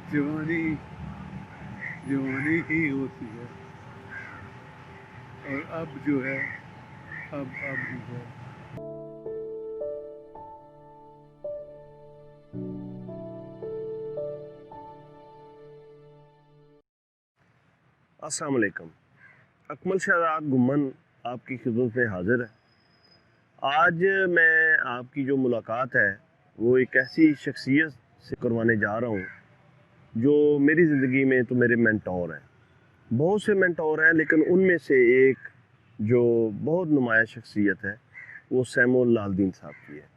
जवानी जवानी ही होती है, और अब जो है अब जो है अस्सलाम वालेकुम। अकमल शहजाद गुम्मन आपकी खिदमत में हाजिर है। आज मैं आपकी जो मुलाकात है वो एक ऐसी शख्सियत से करवाने जा रहा हूँ जो मेरी ज़िंदगी में तो मेरे मेंटोर हैं। बहुत से मेंटोर हैं, लेकिन उनमें से एक जो बहुत नुमाया शख्सियत है वो सैमुअल लालदीन साहब की है।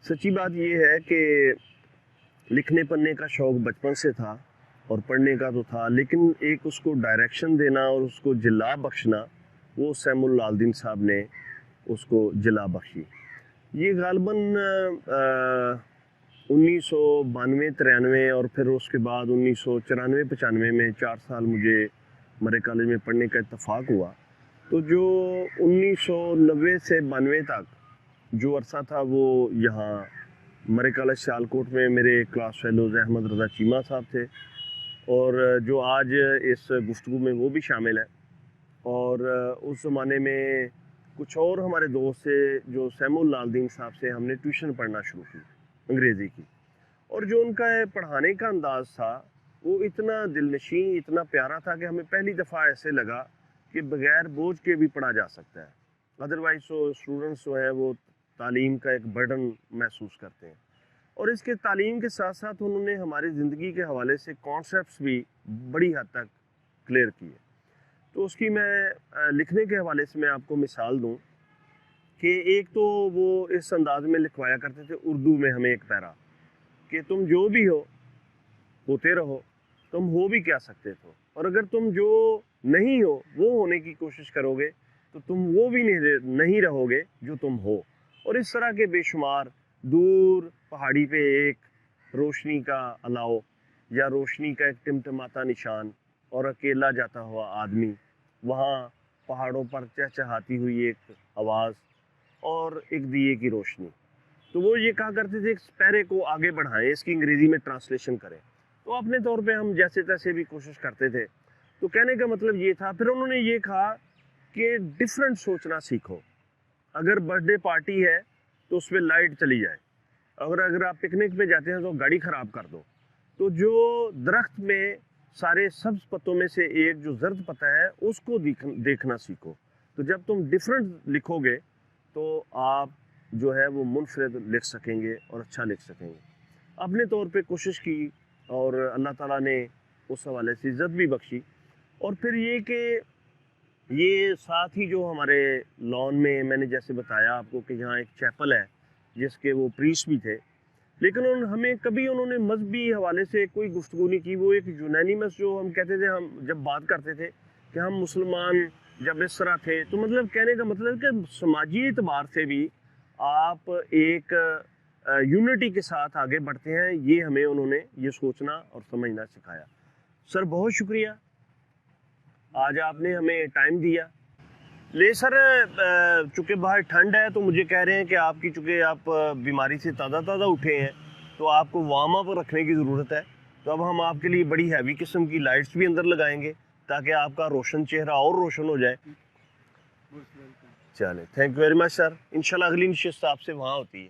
सच्ची बात ये है कि लिखने पढ़ने का शौक़ बचपन से था और पढ़ने का तो था, लेकिन एक उसको डायरेक्शन देना और उसको जिला बख्शना वो सैमुअल लालदीन साहब ने उसको जिला बख्शी। ये गालबन 1992-93 और फिर उसके बाद 1994-95 में 4 साल मुझे मरे कॉलेज में पढ़ने का इत्तेफाक हुआ। तो जो 1990 से 92 तक जो अरसा था वो यहाँ मरे कॉलेज सियालकोट में मेरे क्लास फेलोज़ अहमद रज़ा चीमा साहब थे, और जो आज इस गुफ्तगू में वो भी शामिल है। और उस ज़माने में कुछ और हमारे दोस्त थे जो सैमुअल लालदीन साहब से हमने ट्यूशन पढ़ना शुरू की अंग्रेज़ी की, और जो उनका पढ़ाने का अंदाज़ था वो इतना दिलनशीं, इतना प्यारा था कि हमें पहली दफ़ा ऐसे लगा कि बग़ैर बोझ के भी पढ़ा जा सकता है। अदरवाइज़ तो स्टूडेंट्स जो हैं वो तालीम का एक बर्डन महसूस करते हैं। और इसके तालीम के साथ साथ उन्होंने हमारी ज़िंदगी के हवाले से कॉन्सेप्ट्स भी बड़ी हद तक क्लियर किए। तो उसकी मैं लिखने के हवाले से मैं आपको मिसाल दूं कि एक तो वो इस अंदाज में लिखवाया करते थे उर्दू में हमें एक पैरा कि तुम जो भी हो होते रहो, तुम हो भी क्या सकते हो, और अगर तुम जो नहीं हो वो होने की कोशिश करोगे तो तुम वो भी नहीं रहोगे जो तुम हो। और इस तरह के बेशुमार दूर पहाड़ी पे एक रोशनी का अलाव या रोशनी का एक टिमटिमाता निशान और अकेला जाता हुआ आदमी, वहाँ पहाड़ों पर चहचहाती हुई एक आवाज़ और एक दिए की रोशनी। तो वो ये कहा करते थे इस पैरे को आगे बढ़ाएं, इसकी अंग्रेज़ी में ट्रांसलेशन करें। तो अपने तौर पे हम जैसे तैसे भी कोशिश करते थे। तो कहने का मतलब ये था। फिर उन्होंने ये कहा कि डिफरेंट सोचना सीखो। अगर बर्थडे पार्टी है तो उस पर लाइट चली जाए, अगर आप पिकनिक पे जाते हैं तो गाड़ी ख़राब कर दो। तो जो दरख्त में सारे सब्ज़ पत्तों में से एक जो जर्द पत्ता है उसको देखना सीखो। तो जब तुम डिफरेंट लिखोगे तो आप जो है वो मुनफरद लिख सकेंगे और अच्छा लिख सकेंगे। अपने तौर पे कोशिश की और अल्लाह ताला ने उस हवाले से इज़्ज़त भी बख्शी। और फिर ये कि ये साथ ही जो हमारे लॉन में मैंने जैसे बताया आपको कि यहाँ एक चैपल है जिसके वो प्रीस्ट भी थे, लेकिन हमें कभी उन्होंने मजहबी हवाले से कोई गुफ्तगू नहीं की। वो एक यूनानिमस जो हम कहते थे, हम जब बात करते थे कि हम मुसलमान जब इस तरह थे, तो मतलब कहने का मतलब कि समाजी एतबार से भी आप एक यूनिटी के साथ आगे बढ़ते हैं। ये हमें उन्होंने ये सोचना और समझना सिखाया। सर बहुत शुक्रिया, आज आपने हमें टाइम दिया। ले सर, चूँकि बाहर ठंड है तो मुझे कह रहे हैं कि आपकी चूँकि आप बीमारी से ताज़ा उठे हैं तो आपको वार्म अप रखने की ज़रूरत है। तो अब हम आपके लिए बड़ी हैवी किस्म की लाइट्स भी अंदर लगाएंगे ताकि आपका रोशन चेहरा और रोशन हो जाए। चलें, thank you very much sir. इंशाल्लाह अगली नशिस्त आपसे वहाँ होती है।